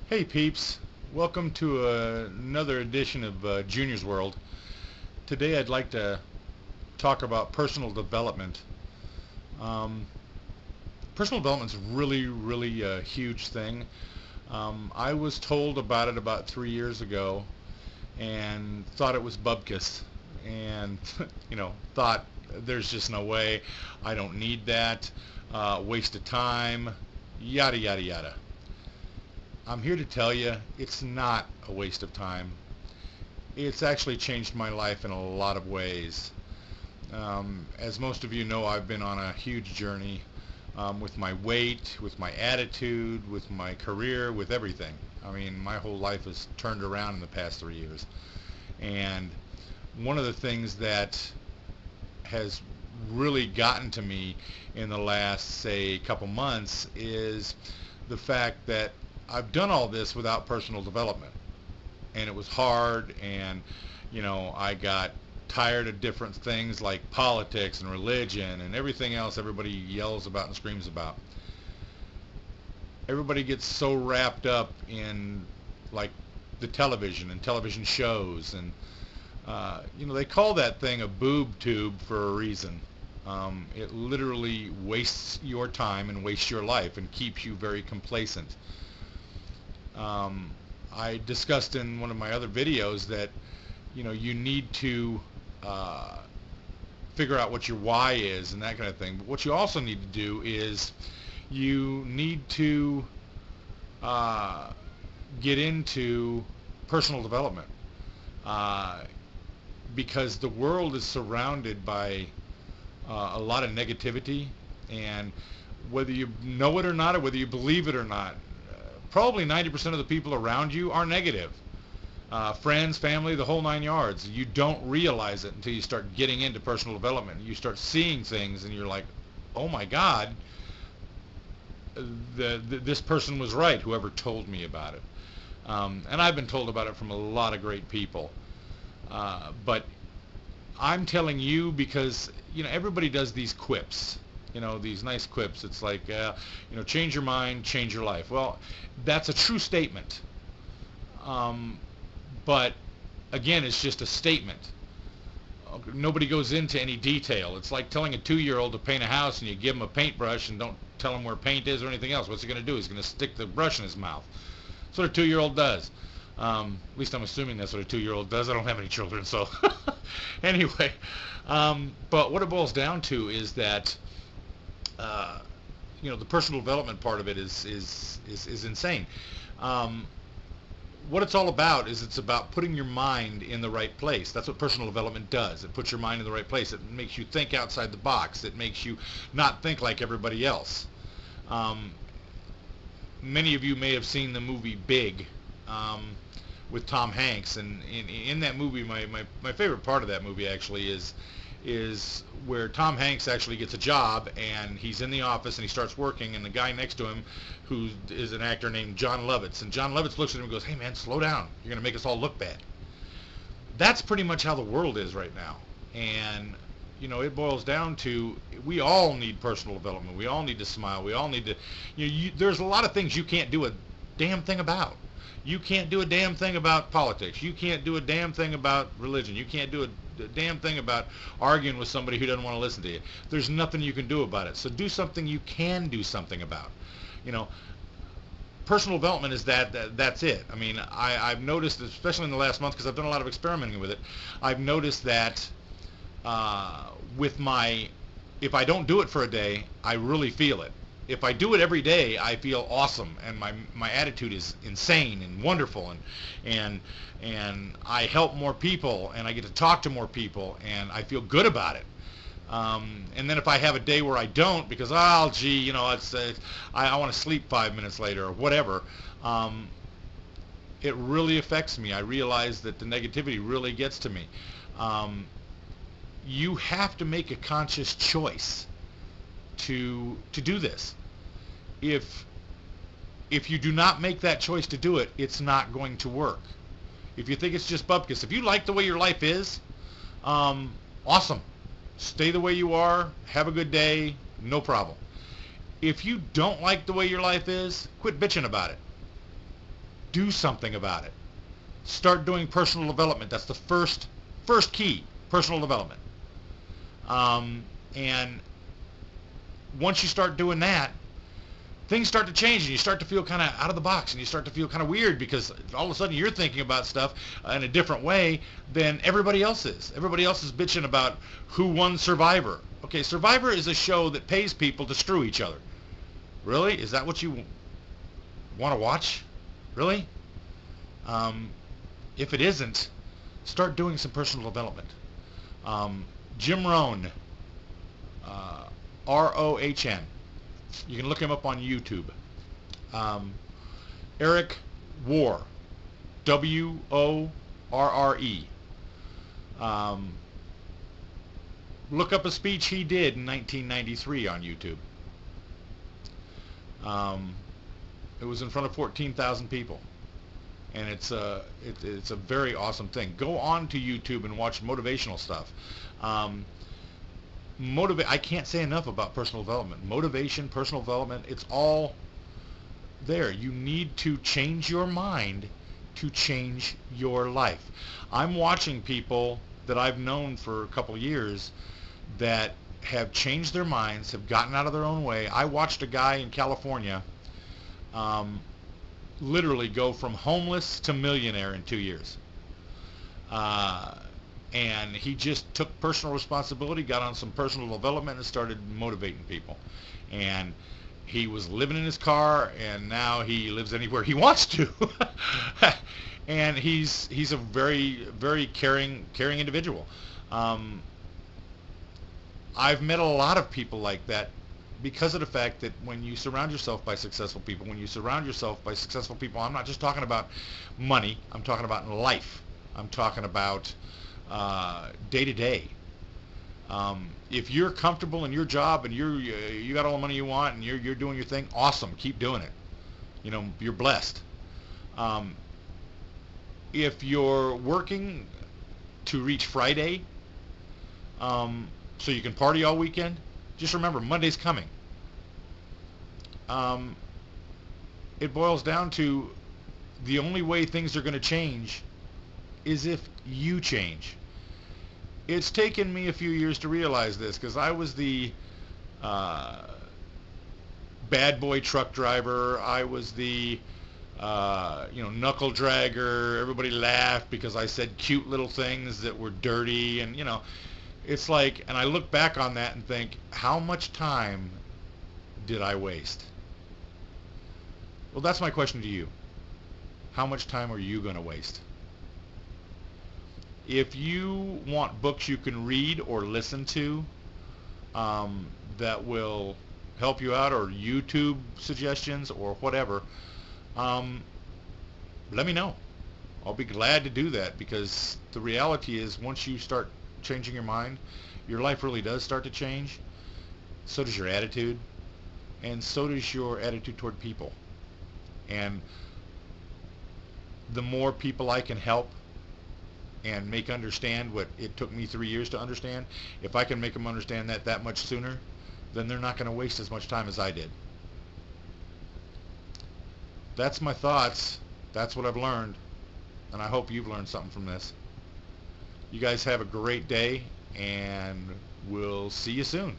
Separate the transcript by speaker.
Speaker 1: Hey peeps, welcome to another edition of Junior's World. Today I'd like to talk about personal development. Um, Personal development's really a huge thing. I was told about it about 3 years ago and thought it was bubkus and thought there's just no way, I don't need that, waste of time, yada yada yada. I'm here to tell you it's not a waste of time. It's actually changed my life in a lot of ways. As most of you know, I've been on a huge journey with my weight, with my attitude, with my career, with everything. I mean, my whole life has turned around in the past 3 years. And one of the things that has really gotten to me in the last, say, couple months is the fact that I've done all this without personal development. And it was hard, and I got tired of different things like politics and religion and everything else everybody yells about and screams about. Everybody gets so wrapped up in like the television and television shows, and they call that thing a boob tube for a reason. It literally wastes your time and wastes your life and keeps you very complacent. I discussed in one of my other videos that you need to figure out what your why is and that kind of thing. But what you also need to do is you need to get into personal development, because the world is surrounded by a lot of negativity, and whether you know it or not, or whether you believe it or not, probably 90% of the people around you are negative. Friends, family, the whole nine yards. You don't realize it until you start getting into personal development. You start seeing things and you're like, oh my God, this person was right, whoever told me about it. And I've been told about it from a lot of great people. But I'm telling you because, everybody does these quips. These nice quips. It's like, change your mind, change your life. Well, that's a true statement. But again, it's just a statement. Nobody goes into any detail. It's like telling a 2-year-old to paint a house and you give him a paintbrush and don't tell him where paint is or anything else. What's he going to do? He's going to stick the brush in his mouth. That's what a 2-year-old does. At least I'm assuming that's what a 2-year-old does. I don't have any children, so anyway. But what it boils down to is that the personal development part of it is insane. What it's all about is it's about putting your mind in the right place. That's what personal development does. It puts your mind in the right place. It makes you think outside the box. It makes you not think like everybody else. Many of you may have seen the movie Big, with Tom Hanks, and in that movie, my favorite part of that movie actually is where Tom Hanks actually gets a job, and he's in the office and he starts working, and the guy next to him, who is an actor named John Lovitz, and John Lovitz looks at him and goes, "Hey man, slow down, you're going to make us all look bad." That's pretty much how the world is right now. And it boils down to, we all need personal development. We all need to smile. We all need to, there's a lot of things you can't do a damn thing about. You can't do a damn thing about politics. You can't do a damn thing about religion. You can't do a damn thing about arguing with somebody who doesn't want to listen to you. There's nothing you can do about it. So do something you can do something about. Personal development is that's it. I mean, I've noticed, especially in the last month, because I've done a lot of experimenting with it, I've noticed that if I don't do it for a day, I really feel it. If I do it every day, I feel awesome, and my attitude is insane and wonderful, and I help more people, and I get to talk to more people, and I feel good about it. And then if I have a day where I don't, because I want to sleep 5 minutes later or whatever, it really affects me. I realize that the negativity really gets to me. You have to make a conscious choice to do this. If you do not make that choice to do it, it's not going to work. If you think it's just bupkis, if you like the way your life is, awesome. Stay the way you are, have a good day, no problem. If you don't like the way your life is, quit bitching about it. Do something about it. Start doing personal development. That's the first key, personal development. And once you start doing that, things start to change, and you start to feel kind of out of the box, and you start to feel kind of weird, because all of a sudden you're thinking about stuff in a different way than everybody else is. Everybody else is bitching about who won Survivor. Okay, Survivor is a show that pays people to screw each other. Really? Is that what you want to watch? Really? If it isn't, start doing some personal development. Jim Rohn, R-O-H-N. You can look him up on YouTube. Eric Worre, W-O-R-R-E. Look up a speech he did in 1993 on YouTube. It was in front of 14,000 people. And it's a very awesome thing. Go on to YouTube and watch motivational stuff. I can't say enough about personal development. Motivation, personal development, it's all there. You need to change your mind to change your life. I'm watching people that I've known for a couple years that have changed their minds, have gotten out of their own way. I watched a guy in California literally go from homeless to millionaire in 2 years. And he just took personal responsibility, got on some personal development, and started motivating people. And he was living in his car, and now he lives anywhere he wants to. And he's a very, very caring individual. I've met a lot of people like that because of the fact that when you surround yourself by successful people, I'm not just talking about money, I'm talking about in life. I'm talking about day to day. If you're comfortable in your job and you got all the money you want and you're doing your thing, awesome, keep doing it. You know, you're blessed. If you're working to reach Friday, so you can party all weekend, just remember Monday's coming. It boils down to the only way things are going to change is if you change. It's taken me a few years to realize this, because I was the bad boy truck driver. I was the knuckle dragger. Everybody laughed because I said cute little things that were dirty, and it's like, and I look back on that and think, how much time did I waste? Well, that's my question to you. How much time are you going to waste? If you want books you can read or listen to that will help you out, or YouTube suggestions or whatever, let me know. I'll be glad to do that, because the reality is, once you start changing your mind, your life really does start to change. So does your attitude, and so does your attitude toward people. And the more people I can help and make understand what it took me 3 years to understand, if I can make them understand that much sooner, then they're not going to waste as much time as I did. That's my thoughts. That's what I've learned, and I hope you've learned something from this. You guys have a great day, and we'll see you soon.